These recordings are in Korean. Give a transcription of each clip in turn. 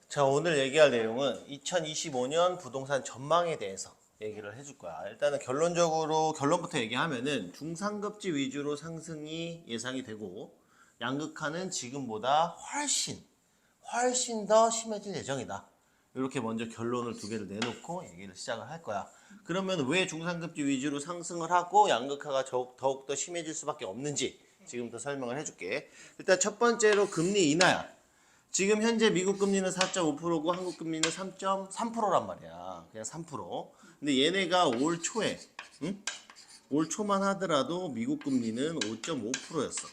자, 오늘 얘기할 내용은 2025년 부동산 전망에 대해서 얘기를 해줄 거야. 일단은 결론부터 얘기하면은 중상급지 위주로 상승이 예상이 되고 양극화는 지금보다 훨씬 더 심해질 예정이다. 이렇게 먼저 결론을 두 개를 내놓고 얘기를 시작을 할 거야. 그러면 왜 중상급지 위주로 상승을 하고 양극화가 더욱더 심해질 수밖에 없는지 지금부터 설명을 해줄게. 일단 첫 번째로 금리 인하야. 지금 현재 미국 금리는 4.5%고 한국 금리는 3.3%란 말이야. 그냥 3%. 근데 얘네가 올 초에, 응? 올 초만 하더라도 미국 금리는 5.5%였어.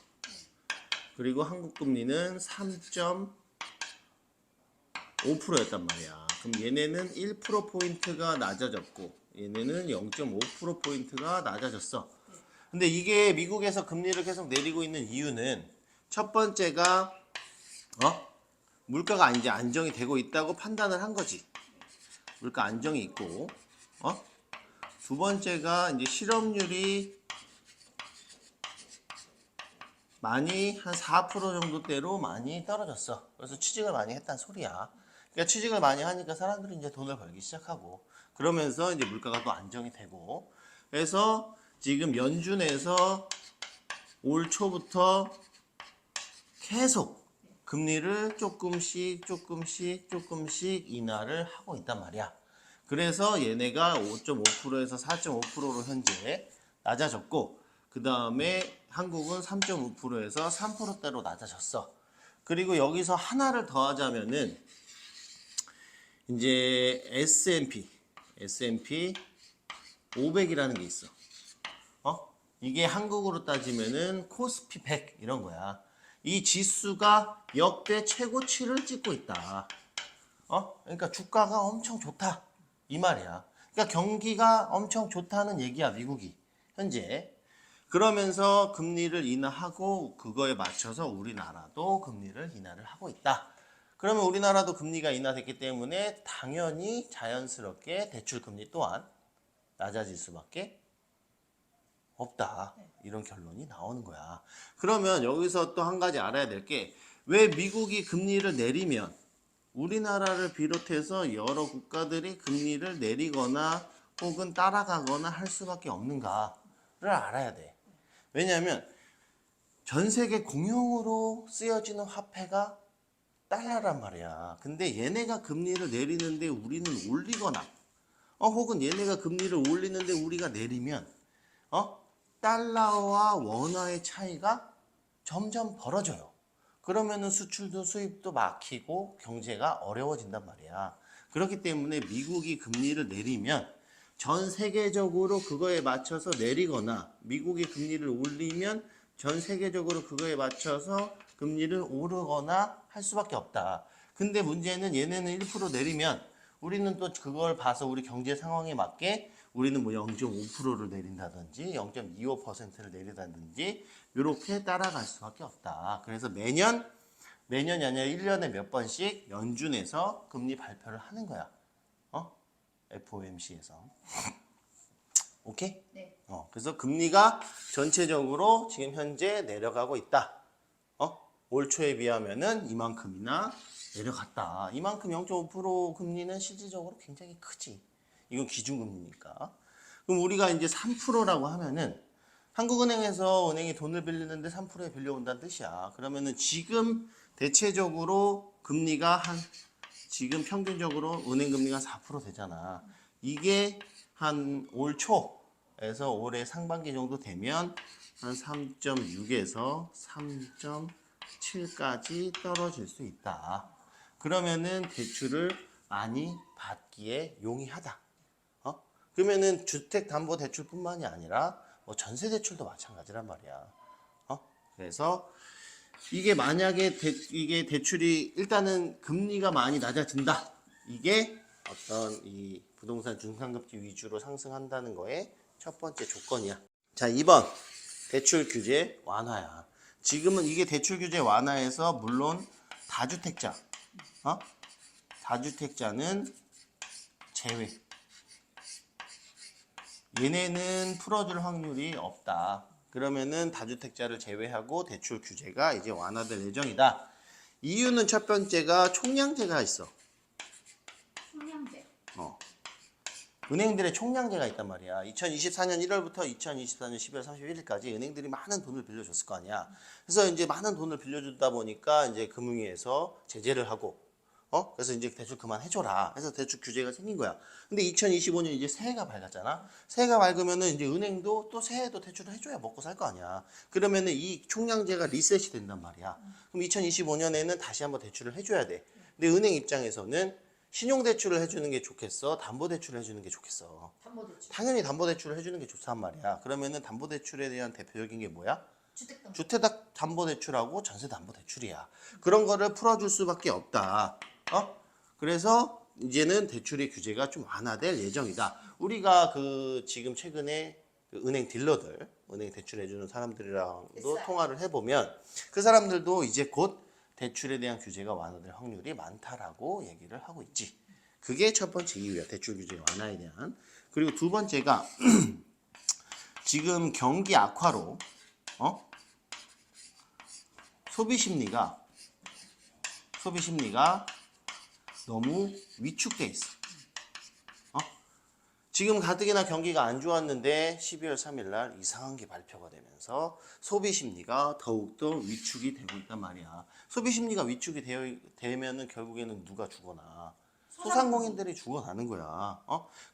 그리고 한국 금리는 3.5%였단 말이야. 그럼 얘네는 1%포인트가 낮아졌고, 얘네는 0.5%포인트가 낮아졌어. 근데 이게 미국에서 금리를 계속 내리고 있는 이유는 첫 번째가, 물가가 이제 안정이 되고 있다고 판단을 한 거지. 물가 안정이 있고, 두 번째가 이제 실업률이 많이 한 4% 정도대로 많이 떨어졌어. 그래서 취직을 많이 했다는 소리야. 그러니까 취직을 많이 하니까 사람들이 이제 돈을 벌기 시작하고, 그러면서 이제 물가가 또 안정이 되고, 그래서 지금 연준에서 올 초부터 계속 금리를 조금씩 인하를 하고 있단 말이야. 그래서 얘네가 5.5%에서 4.5%로 현재 낮아졌고, 그 다음에 한국은 3.5%에서 3%대로 낮아졌어. 그리고 여기서 하나를 더하자면은 이제 S&P 500이라는 게 있어. 이게 한국으로 따지면은 코스피 100 이런 거야. 이 지수가 역대 최고치를 찍고 있다. 그러니까 주가가 엄청 좋다. 이 말이야. 그러니까 경기가 엄청 좋다는 얘기야, 미국이. 현재. 그러면서 금리를 인하하고 그거에 맞춰서 우리나라도 금리를 인하를 하고 있다. 그러면 우리나라도 금리가 인하됐기 때문에 당연히 자연스럽게 대출금리 또한 낮아질 수밖에 없다. 이런 결론이 나오는 거야. 그러면 여기서 또 한 가지 알아야 될 게, 왜 미국이 금리를 내리면 우리나라를 비롯해서 여러 국가들이 금리를 내리거나 혹은 따라가거나 할 수밖에 없는가를 알아야 돼. 왜냐하면 전 세계 공용으로 쓰여지는 화폐가 달러란 말이야. 근데 얘네가 금리를 내리는데 우리는 올리거나 혹은 얘네가 금리를 올리는데 우리가 내리면 달러와 원화의 차이가 점점 벌어져요. 그러면은 수출도 수입도 막히고 경제가 어려워진단 말이야. 그렇기 때문에 미국이 금리를 내리면 전 세계적으로 그거에 맞춰서 내리거나, 미국이 금리를 올리면 전 세계적으로 그거에 맞춰서 금리를 오르거나 할 수밖에 없다. 근데 문제는 얘네는 1% 내리면 우리는 또 그걸 봐서 우리 경제 상황에 맞게 우리는 뭐 0.5%를 내린다든지 0.25%를 내린다든지 이렇게 따라갈 수밖에 없다. 그래서 매년이 아니라 1년에 몇 번씩 연준에서 금리 발표를 하는 거야. FOMC에서. 오케이? 네. 그래서 금리가 전체적으로 지금 현재 내려가고 있다. 올 초에 비하면은 이만큼이나 내려갔다. 이만큼 0.5% 금리는 실질적으로 굉장히 크지. 이건 기준금리니까. 그럼 우리가 이제 3%라고 하면은 한국은행에서 은행이 돈을 빌리는데 3%에 빌려온다는 뜻이야. 그러면은 지금 대체적으로 금리가 지금 평균적으로 은행 금리가 4% 되잖아. 이게 한 올 초에서 올해 상반기 정도 되면 한 3.6에서 3.7까지 떨어질 수 있다. 그러면은 대출을 많이 받기에 용이하다. 그러면은 주택담보대출뿐만이 아니라 뭐 전세대출도 마찬가지란 말이야. 그래서 이게 만약에 이게 대출이 일단은 금리가 많이 낮아진다. 이게 어떤 이 부동산 중상급지 위주로 상승한다는 거에 첫 번째 조건이야. 자, 2번 대출 규제 완화야. 지금은 이게 대출 규제 완화에서 물론 다주택자, 다주택자는 제외. 얘네는 풀어줄 확률이 없다. 그러면은 다주택자를 제외하고 대출 규제가 이제 완화될 예정이다. 이유는 첫 번째가 총량제가 있어. 은행들의 총량제가 있단 말이야. 2024년 1월부터 2024년 12월 31일까지 은행들이 많은 돈을 빌려줬을 거 아니야. 그래서 이제 많은 돈을 빌려주다 보니까 이제 금융위에서 제재를 하고, 그래서 이제 대출 그만해줘라. 해서 대출 규제가 생긴 거야. 근데 2025년 이제 새해가 밝았잖아. 새해가 밝으면은 이제 은행도 또 새해도 대출을 해줘야 먹고 살 거 아니야. 그러면은 이 총량제가 리셋이 된단 말이야. 그럼 2025년에는 다시 한번 대출을 해줘야 돼. 근데 은행 입장에서는 신용대출을 해주는 게 좋겠어? 담보대출을 해주는 게 좋겠어? 담보대출. 당연히 담보대출을 해주는 게 좋단 말이야. 그러면은 담보대출에 대한 대표적인 게 뭐야? 주택담보. 주택담보대출하고 전세담보대출이야. 그런 거를 풀어줄 수밖에 없다. 그래서 이제는 대출의 규제가 좀 완화될 예정이다. 우리가 지금 최근에 은행 딜러들, 은행 대출해주는 사람들이랑도 있어요. 통화를 해보면 그 사람들도 이제 곧 대출에 대한 규제가 완화될 확률이 많다라고 얘기를 하고 있지. 그게 첫 번째 이유야. 대출 규제 완화에 대한. 그리고 두 번째가 지금 경기 악화로 소비 심리가 너무 위축돼 있어. 지금 가뜩이나 경기가 안 좋았는데 12월 3일 날 이상한 게 발표가 되면서 소비 심리가 더욱더 위축이 되고 있단 말이야. 소비 심리가 위축이 되면은 결국에는 누가 죽어나? 소상공인들이 죽어나는 거야.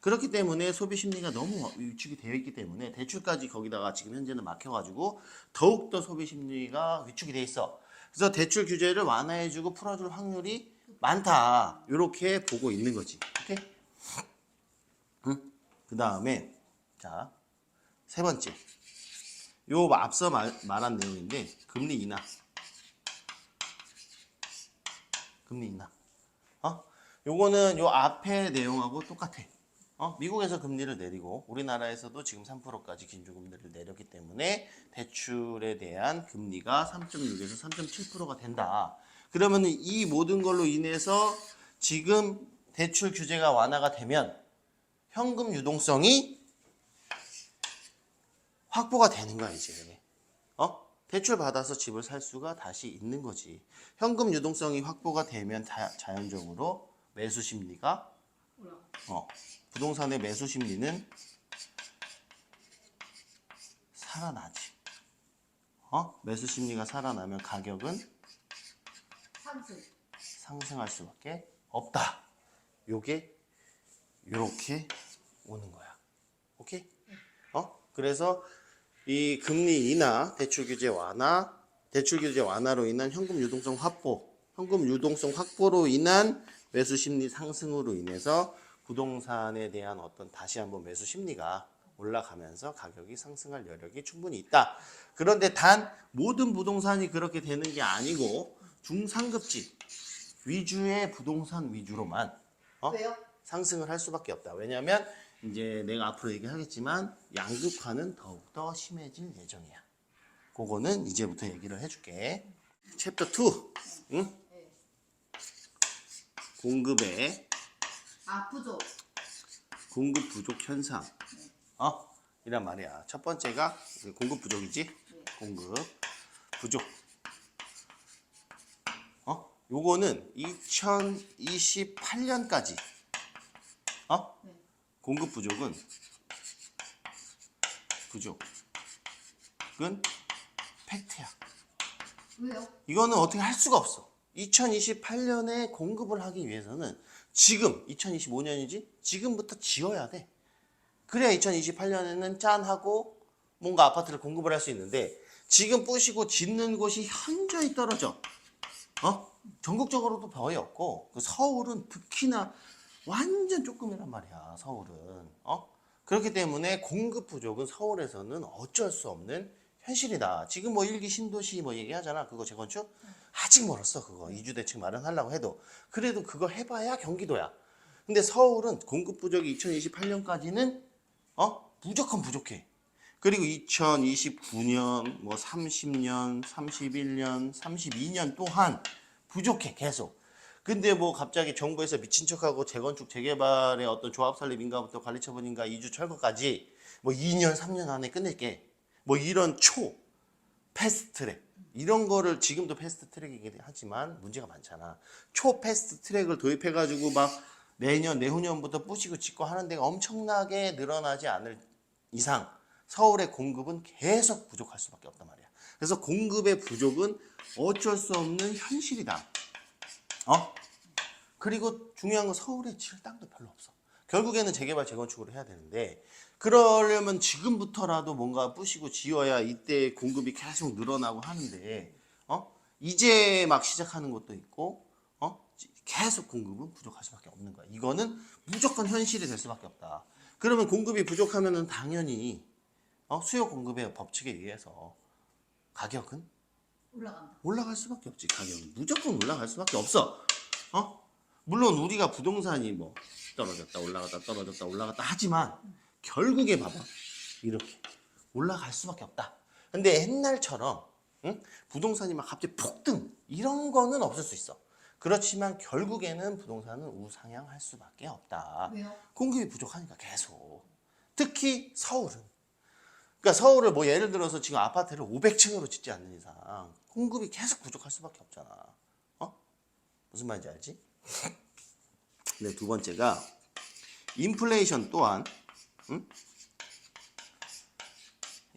그렇기 때문에 소비 심리가 너무 위축이 되어 있기 때문에 대출까지 거기다가 지금 현재는 막혀가지고 더욱더 소비 심리가 위축이 돼 있어. 그래서 대출 규제를 완화해주고 풀어줄 확률이 많다. 이렇게 보고 있는 거지. 오케이? 그 다음에 자, 세 번째. 요 앞서 말한 내용인데 금리 인하. 요거는 요 앞에 내용하고 똑같아. 미국에서 금리를 내리고 우리나라에서도 지금 3%까지 기준금리를 내렸기 때문에 대출에 대한 금리가 3.6에서 3.7%가 된다. 그러면 이 모든 걸로 인해서 지금 대출 규제가 완화가 되면 현금 유동성이 확보가 되는 거야, 이제. 대출 받아서 집을 살 수가 다시 있는 거지. 현금 유동성이 확보가 되면 자연적으로 매수 심리가 부동산의 매수 심리는 살아나지. 매수 심리가 살아나면 가격은 상승할 수밖에 없다. 요게 요렇게 오는 거야. 오케이? 그래서 이 금리 인하, 대출 규제 완화로 인한 현금 유동성 확보로 인한 매수 심리 상승으로 인해서 부동산에 대한 어떤 다시 한번 매수 심리가 올라가면서 가격이 상승할 여력이 충분히 있다. 그런데 단 모든 부동산이 그렇게 되는 게 아니고 중상급지 위주의 부동산 위주로만 왜요? 상승을 할 수밖에 없다. 왜냐하면 이제 내가 앞으로 얘기하겠지만 양극화는 더욱더 심해질 예정이야. 그거는 이제부터 얘기를 해줄게. 챕터 2. 응? 네. 공급의 부족. 공급 부족 현상. 이란 말이야. 첫 번째가 공급 부족이지. 네. 공급 부족. 요거는 2028년까지 네. 공급 부족은 팩트야. 왜요? 이거는 어떻게 할 수가 없어. 2028년에 공급을 하기 위해서는 지금 2025년이지? 지금부터 지어야 돼. 그래야 2028년에는 짠하고 뭔가 아파트를 공급을 할 수 있는데 지금 부시고 짓는 곳이 현저히 떨어져. 전국적으로도 거의 없고 그 서울은 특히나 완전 조금이란 말이야. 서울은. 그렇기 때문에 공급 부족은 서울에서는 어쩔 수 없는 현실이다. 지금 뭐 1기 신도시 뭐 얘기하잖아. 그거 재건축? 아직 멀었어. 그거 이주대책 마련하려고 해도. 그래도 그거 해봐야 경기도야. 근데 서울은 공급 부족이 2028년까지는 무조건 부족해. 그리고 2029년, 뭐 30년, 31년, 32년 또한 부족해. 계속. 근데 뭐 갑자기 정부에서 미친 척하고 재건축 재개발의 어떤 조합 설립 인가부터 관리 처분인가 이주 철거까지 뭐 2년 3년 안에 끝낼게. 뭐 이런 패스트트랙 이런 거를 지금도 패스트트랙이긴 하지만 문제가 많잖아. 패스트트랙을 도입해가지고 막 내년, 내후년부터 부시고 짓고 하는 데가 엄청나게 늘어나지 않을 이상 서울의 공급은 계속 부족할 수밖에 없단 말이야. 그래서 공급의 부족은 어쩔 수 없는 현실이다. 그리고 중요한 건 서울에 지을 땅도 별로 없어. 결국에는 재개발, 재건축으로 해야 되는데 그러려면 지금부터라도 뭔가 부시고 지어야 이때 공급이 계속 늘어나고 하는데 이제 막 시작하는 것도 있고 계속 공급은 부족할 수밖에 없는 거야. 이거는 무조건 현실이 될 수밖에 없다. 그러면 공급이 부족하면은 당연히 수요 공급의 법칙에 의해서 가격은 올라간다. 올라갈 수밖에 없지. 가격은 무조건 올라갈 수밖에 없어. 물론 우리가 부동산이 뭐 떨어졌다 올라갔다 떨어졌다 올라갔다 하지만 결국에 봐봐 이렇게 올라갈 수밖에 없다. 근데 옛날처럼 부동산이 막 갑자기 폭등 이런 거는 없을 수 있어. 그렇지만 결국에는 부동산은 우상향할 수밖에 없다. 왜요? 공급이 부족하니까 계속. 특히 서울은. 그러니까 서울을 뭐 예를 들어서 지금 아파트를 500층으로 짓지 않는 이상 공급이 계속 부족할 수밖에 없잖아. 무슨 말인지 알지? 네, 두 번째가 인플레이션 또한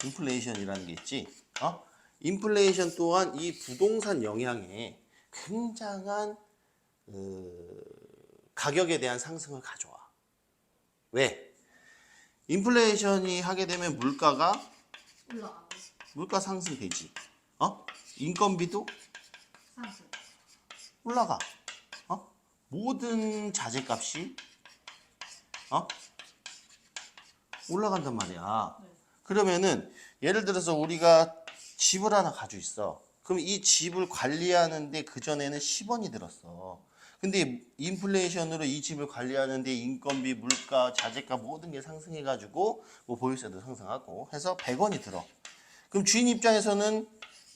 인플레이션이라는 게 있지. 인플레이션 또한 이 부동산 영향에 굉장한 가격에 대한 상승을 가져와. 왜? 인플레이션이 하게 되면 올라가고 물가 상승되지. 인건비도 상승. 올라가. 모든 자재값이 올라간단 말이야. 네. 그러면은 예를 들어서 우리가 집을 하나 가지고 있어. 그럼 이 집을 관리하는데 그전에는 10원이 들었어. 근데 인플레이션으로 이 집을 관리하는데 인건비, 물가, 자재값 모든 게 상승해가지고 뭐 보유세도 상승하고 해서 100원이 들어. 그럼 주인 입장에서는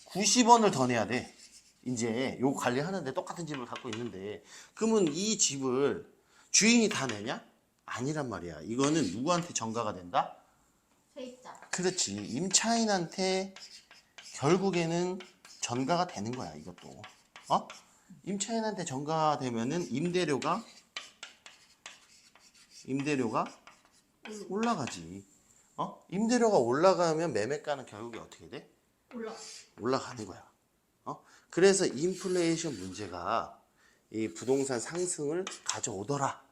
90원을 더 내야 돼. 이제 요 관리하는데 똑같은 집을 갖고 있는데 그러면 이 집을 주인이 다 내냐? 아니란 말이야. 이거는 누구한테 전가가 된다? 세입자. 그렇지. 임차인한테 결국에는 전가가 되는 거야, 이것도. 임차인한테 전가가 되면은 임대료가 올라가지. 임대료가 올라가면 매매가는 결국에 어떻게 돼? 올라가는 거야. 그래서 인플레이션 문제가 이 부동산 상승을 가져오더라.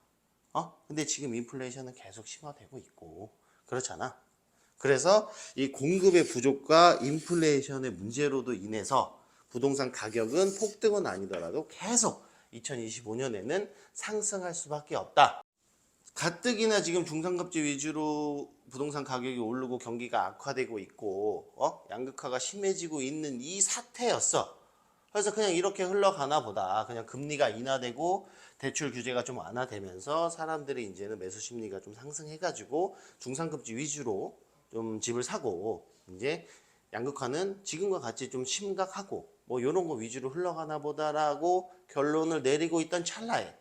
근데 지금 인플레이션은 계속 심화되고 있고 그렇잖아. 그래서 이 공급의 부족과 인플레이션의 문제로도 인해서 부동산 가격은 폭등은 아니더라도 계속 2025년에는 상승할 수밖에 없다. 가뜩이나 지금 중상급지 위주로 부동산 가격이 오르고 경기가 악화되고 있고 양극화가 심해지고 있는 이 사태였어. 그래서 그냥 이렇게 흘러가나 보다. 그냥 금리가 인하되고 대출 규제가 좀 완화되면서 사람들이 이제는 매수 심리가 좀 상승해가지고 중상급지 위주로 좀 집을 사고 이제 양극화는 지금과 같이 좀 심각하고 뭐 이런 거 위주로 흘러가나 보다라고 결론을 내리고 있던 찰나에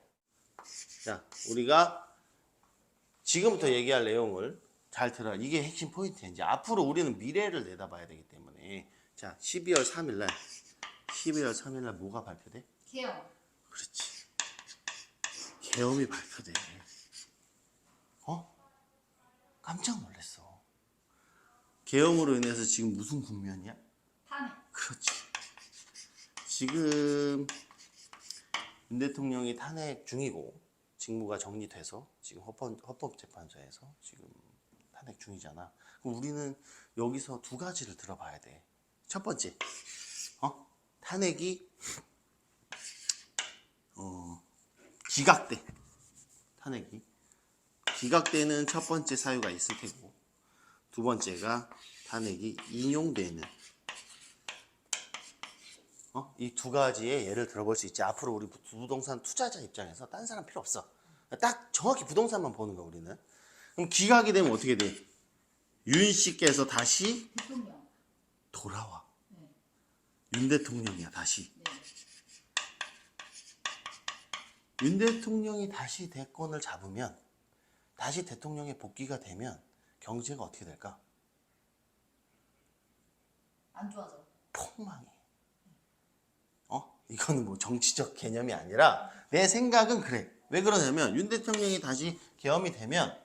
자 우리가 지금부터 얘기할 내용을 잘 들어라. 이게 핵심 포인트야. 이제 앞으로 우리는 미래를 내다봐야 되기 때문에 자 12월 3일 날 뭐가 발표돼? 개요. 그렇지. 계엄이 발표돼. 깜짝 놀랐어. 계엄으로 인해서 지금 무슨 국면이야? 탄핵. 그렇지. 지금 윤 대통령이 탄핵 중이고 직무가 정리돼서 지금 헌법재판소에서 지금 탄핵 중이잖아. 그럼 우리는 여기서 두 가지를 들어봐야 돼. 첫 번째, 탄핵이 기각돼. 탄핵이 기각되는 첫 번째 사유가 있을 테고 두 번째가 탄핵이 인용되는 이 두 가지의 예를 들어볼 수 있지. 앞으로 우리 부동산 투자자 입장에서 딴 사람 필요 없어. 딱 정확히 부동산만 보는 거야 우리는. 그럼 기각이 되면 어떻게 돼? 윤 씨께서 다시 대통령. 돌아와. 네. 윤 대통령이야 다시. 네. 윤 대통령이 다시 대권을 잡으면 다시 대통령의 복귀가 되면 경제가 어떻게 될까? 안 좋아져. 폭망해. 이거는 뭐 정치적 개념이 아니라 내 생각은 그래. 왜 그러냐면 윤 대통령이 다시 계엄이 되면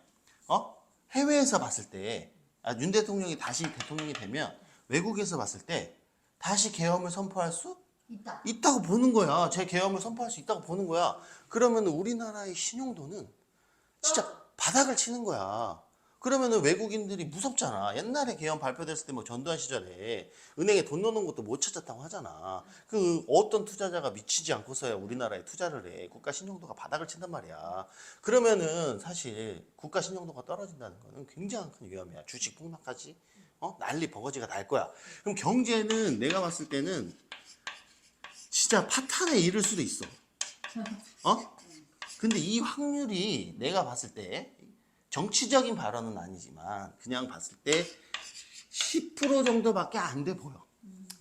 해외에서 봤을 때 윤 대통령이 다시 대통령이 되면 외국에서 봤을 때 다시 계엄을 선포할 수 있다. 있다고 보는 거야. 제 계엄을 선포할 수 있다고 보는 거야. 그러면 우리나라의 신용도는 진짜 바닥을 치는 거야. 그러면은 외국인들이 무섭잖아. 옛날에 계엄 발표됐을 때 뭐 전두환 시절에 은행에 돈 넣는 것도 못 찾았다고 하잖아. 그 어떤 투자자가 미치지 않고서야 우리나라에 투자를 해. 국가 신용도가 바닥을 친단 말이야. 그러면은 사실 국가 신용도가 떨어진다는 거는 굉장히 큰 위험이야. 주식 폭락하지. 난리 버거지가 날 거야. 그럼 경제는 내가 봤을 때는 진짜 파탄에 이를 수도 있어. 근데 이 확률이 내가 봤을 때 정치적인 발언은 아니지만 그냥 봤을 때 10% 정도밖에 안 돼 보여.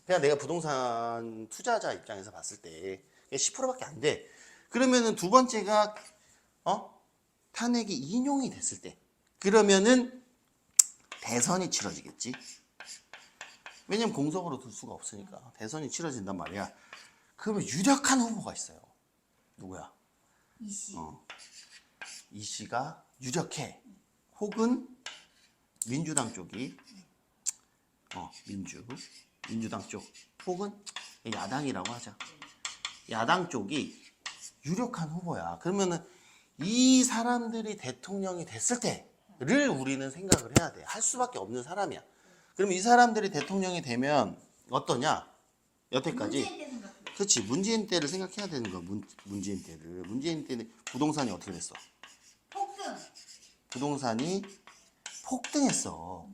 그냥 내가 부동산 투자자 입장에서 봤을 때 10%밖에 안 돼. 그러면은 두 번째가 탄핵이 인용이 됐을 때 그러면은 대선이 치러지겠지. 왜냐면 공석으로 둘 수가 없으니까 대선이 치러진단 말이야. 그러면 유력한 후보가 있어요. 누구야? 이씨. 이 씨가 유력해. 혹은 민주당 쪽이 민주당 쪽 혹은 야당이라고 하자. 야당 쪽이 유력한 후보야. 그러면은 이 사람들이 대통령이 됐을 때를 우리는 생각을 해야 돼. 할 수밖에 없는 사람이야. 그럼 이 사람들이 대통령이 되면 어떠냐? 여태까지. 문재인 때 생각해. 그렇지. 문재인 때를 생각해야 되는 거야. 문재인 때를. 문재인 때는 부동산이 어떻게 됐어? 폭등. 부동산이 폭등했어.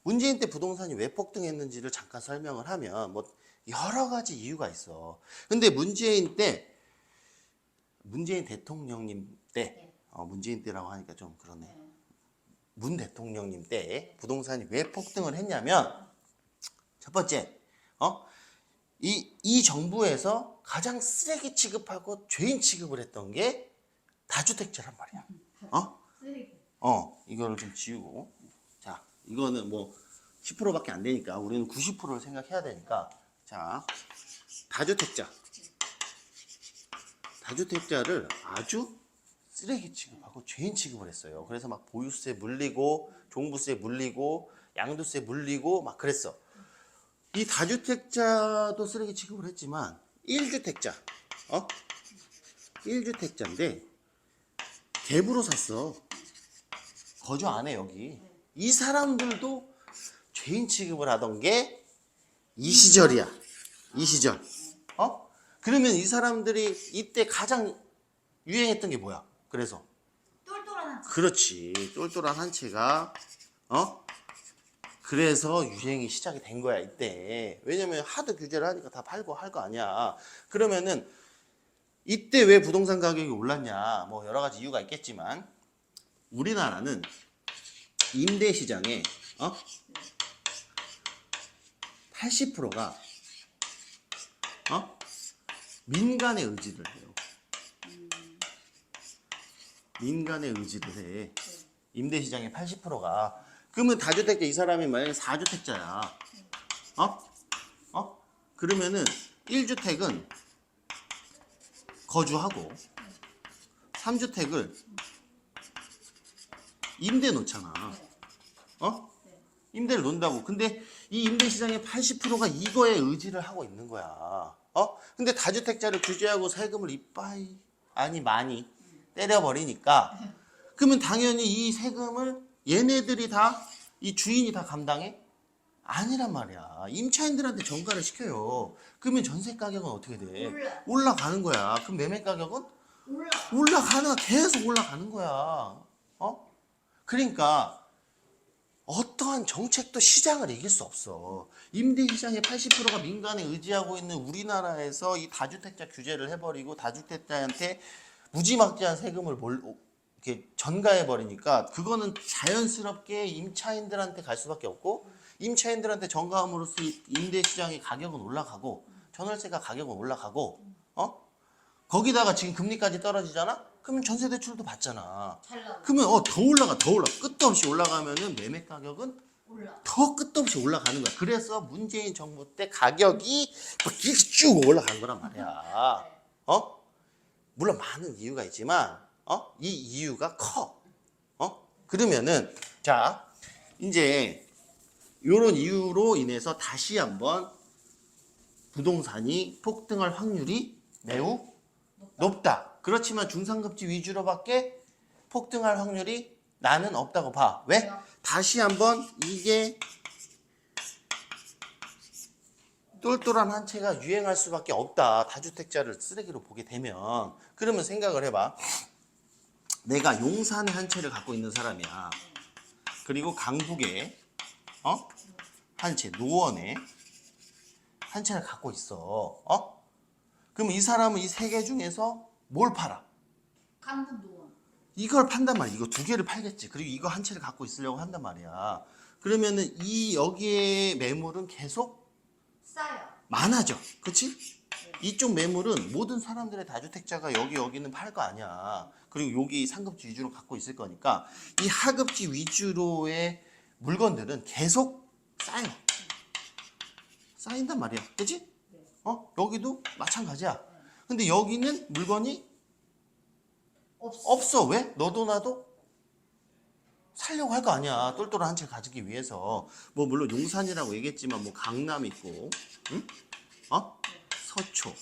문재인 때 부동산이 왜 폭등했는지를 잠깐 설명을 하면 뭐 여러 가지 이유가 있어. 근데 문재인 대통령님 때, 문재인 때라고 하니까 좀 그러네. 문 대통령님 때 부동산이 왜 폭등을 했냐면 첫 번째, 이 정부에서 가장 쓰레기 취급하고 죄인 취급을 했던 게 다주택자란 말이야. 쓰레기. 이거를 좀 지우고. 자, 이거는 뭐 10%밖에 안 되니까 우리는 90%를 생각해야 되니까. 자, 다주택자를 아주 쓰레기 취급하고 죄인 취급을 했어요. 그래서 막 보유세 물리고 종부세 물리고 양도세 물리고 막 그랬어. 이 다주택자도 쓰레기 취급을 했지만 1주택자, 1주택자인데 갭으로 샀어. 거주 안 해 여기. 이 사람들도 죄인 취급을 하던 게 이 시절이야. 이 시절. 그러면 이 사람들이 이때 가장 유행했던 게 뭐야? 그래서 똘똘한 한 채. 그렇지. 똘똘한 한 채가 그래서 유행이 시작이 된 거야 이때. 왜냐면 하도 규제를 하니까 다 팔고 할 거 아니야. 그러면은 이때 왜 부동산 가격이 올랐냐? 뭐 여러 가지 이유가 있겠지만 우리나라는 임대 시장에 80%가 민간의 의지를 해요. 민간의 의지를 해. 임대 시장의 80%가. 그러면 다주택자 이 사람이 만약에 4주택자야. 그러면은 1주택은 거주하고 3주택을 임대 놓잖아. 임대를 놓는다고. 근데 이 임대 시장의 80%가 이거에 의지를 하고 있는 거야. 근데 다주택자를 규제하고 세금을 이빠이 아니 많이 때려버리니까 그러면 당연히 이 세금을 얘네들이 다 이 주인이 다 감당해? 아니란 말이야. 임차인들한테 전가를 시켜요. 그러면 전세 가격은 어떻게 돼? 올라가는 거야. 그럼 매매 가격은 올라가는 거야. 계속 올라가는 거야. 그러니까 어떠한 정책도 시장을 이길 수 없어. 임대 시장의 80%가 민간에 의지하고 있는 우리나라에서 이 다주택자 규제를 해버리고 다주택자한테 무지막지한 세금을 이렇게 전가해 버리니까 그거는 자연스럽게 임차인들한테 갈 수밖에 없고 임차인들한테 전가함으로써 임대 시장의 가격은 올라가고 전월세가 가격은 올라가고 거기다가 지금 금리까지 떨어지잖아? 그러면 전세 대출도 받잖아. 그러면 더 올라가. 끝도 없이 올라가면은 매매 가격은 더 끝도 없이 올라가는 거야. 그래서 문재인 정부 때 가격이 쭉 올라간 거란 말이야. 물론 많은 이유가 있지만 이 이유가 커. 그러면은 자 이제 이런 이유로 인해서 다시 한번 부동산이 폭등할 확률이 매우 높다. 그렇지만 중상급지 위주로밖에 폭등할 확률이 나는 없다고 봐. 왜? 왜요? 다시 한번 이게 똘똘한 한 채가 유행할 수밖에 없다. 다주택자를 쓰레기로 보게 되면. 그러면 생각을 해봐. 내가 용산에 한 채를 갖고 있는 사람이야. 그리고 강북에 한 채, 노원에 한 채를 갖고 있어. 그럼 이 사람은 이 세 개 중에서 뭘 팔아? 강북 노원. 이걸 판단 말이야. 이거 두 개를 팔겠지. 그리고 이거 한 채를 갖고 있으려고 한단 말이야. 그러면은 이 여기에 매물은 계속 싸요. 많아져. 그치? 이쪽 매물은 모든 사람들의 다주택자가 여기는 팔 거 아니야. 그리고 여기 상급지 위주로 갖고 있을 거니까 이 하급지 위주로의 물건들은 계속 쌓여. 쌓인단 말이야. 그치? 여기도 마찬가지야. 근데 여기는 물건이 없어. 왜? 너도 나도 살려고 할 거 아니야. 똘똘한 한 채 가지기 위해서. 뭐 물론 용산이라고 얘기했지만 뭐 강남 있고, 응? 서초,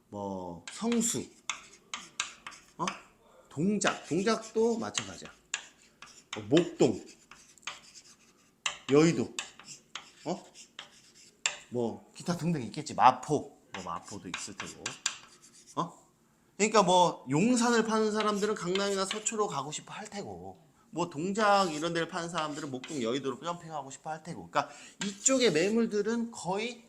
뭐 성수, 동작도 마찬가지야. 목동, 여의도, 뭐 기타 등등 있겠지. 마포도 있을 테고. 그러니까 뭐 용산을 파는 사람들은 강남이나 서초로 가고 싶어 할 테고, 뭐 동작 이런 데를 파는 사람들은 목동 여의도로 점핑하고 싶어 할 테고. 그러니까 이쪽의 매물들은 거의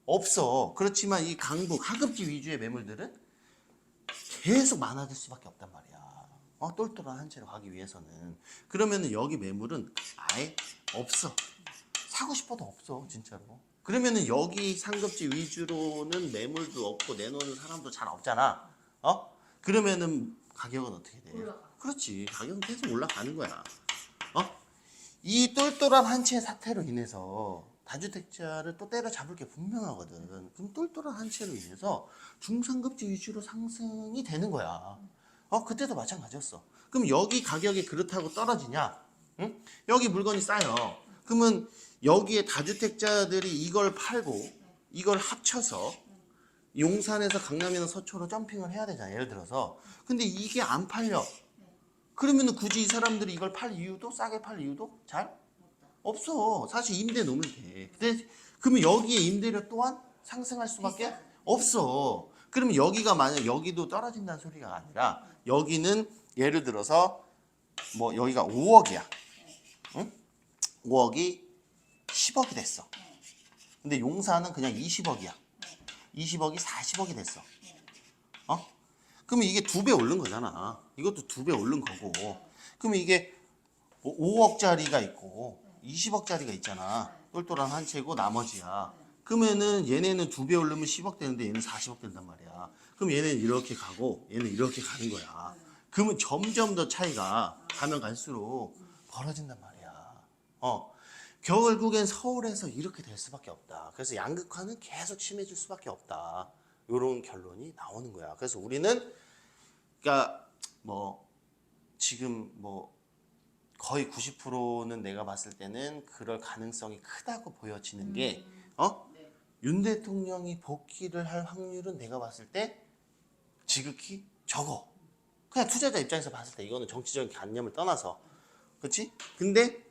없어. 그렇지만 이 강북 하급지 위주의 매물들은 계속 많아질 수밖에 없단 말이야. 똘똘한 한 채로 가기 위해서는. 그러면은 여기 매물은 아예 없어. 사고 싶어도 없어, 진짜로. 그러면은 여기 상급지 위주로는 매물도 없고 내놓는 사람도 잘 없잖아. 그러면은 가격은 어떻게 돼? 올라가. 그렇지. 가격은 계속 올라가는 거야. 이 똘똘한 한 채의 사태로 인해서 다주택자를 또 때려잡을 게 분명하거든. 그럼 똘똘한 한 채로 인해서 중상급지 위주로 상승이 되는 거야. 그때도 마찬가지였어. 그럼 여기 가격이 그렇다고 떨어지냐? 응? 여기 물건이 싸요. 그러면 여기에 다주택자들이 이걸 팔고 이걸 합쳐서 용산에서 강남이나 서초로 점핑을 해야 되잖아. 예를 들어서. 근데 이게 안 팔려. 그러면 굳이 이 사람들이 이걸 팔 이유도, 싸게 팔 이유도 잘 없어. 사실 임대 놓으면 돼. 근데 그러면 여기에 임대료 또한 상승할 수밖에 없어. 그러면 여기가 만약 여기도 떨어진다는 소리가 아니라 여기는 예를 들어서 뭐 여기가 5억이야. 응? 5억이 10억이 됐어. 근데 용산은 그냥 20억이야. 20억이 40억이 됐어. 그러면 이게 2배 오른 거잖아. 이것도 2배 오른 거고. 그러면 이게 5억짜리가 있고 20억짜리가 있잖아. 똘똘한 한 채고 나머지야. 그러면은 얘네는 2배 오르면 10억 되는데 얘는 40억 된단 말이야. 그럼 얘는 이렇게 가고 얘는 이렇게 가는 거야. 그러면 점점 더 차이가 가면 갈수록 벌어진단 말이야. 결국엔 서울에서 이렇게 될 수밖에 없다. 그래서 양극화는 계속 심해질 수밖에 없다. 이런 결론이 나오는 거야. 그래서 우리는 그러니까 뭐 지금 뭐 거의 90%는 내가 봤을 때는 그럴 가능성이 크다고 보여지는 게 윤 대통령이 복귀를 할 확률은 내가 봤을 때 지극히 적어. 그냥 투자자 입장에서 봤을 때 이거는 정치적인 관념을 떠나서. 그렇지? 근데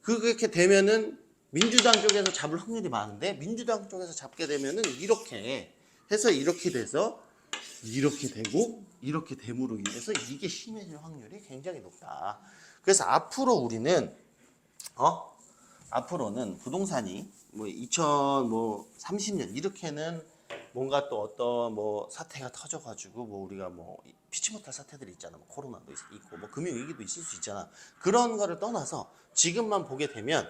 그렇게 되면은 민주당 쪽에서 잡을 확률이 많은데 민주당 쪽에서 잡게 되면은 이렇게 해서 이렇게 돼서 이렇게 되고 이렇게 됨으로 인해서 이게 심해질 확률이 굉장히 높다. 그래서 앞으로 우리는 앞으로는 부동산이 뭐 2030년 이렇게는 뭔가 또 어떤 뭐 사태가 터져가지고 뭐 우리가 뭐 피치 못할 사태들이 있잖아. 뭐 코로나도 있고 뭐 금융위기도 있을 수 있잖아. 그런 거를 떠나서 지금만 보게 되면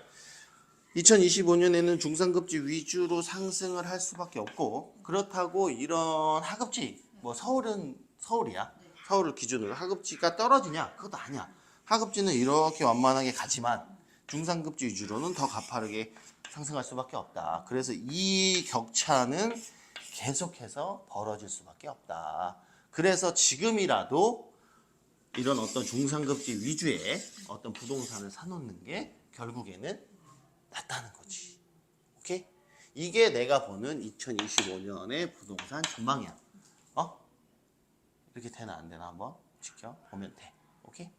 2025년에는 중상급지 위주로 상승을 할 수밖에 없고, 그렇다고 이런 하급지, 뭐 서울이야. 서울을 기준으로 하급지가 떨어지냐? 그것도 아니야. 하급지는 이렇게 완만하게 가지만 중상급지 위주로는 더 가파르게 상승할 수밖에 없다. 그래서 이 격차는 계속해서 벌어질 수밖에 없다. 그래서 지금이라도 이런 어떤 중상급지 위주의 어떤 부동산을 사놓는 게 결국에는 낫다는 거지. 오케이? 이게 내가 보는 2025년의 부동산 전망이야. 이렇게 되나 안 되나 한번 지켜보면 돼. 오케이?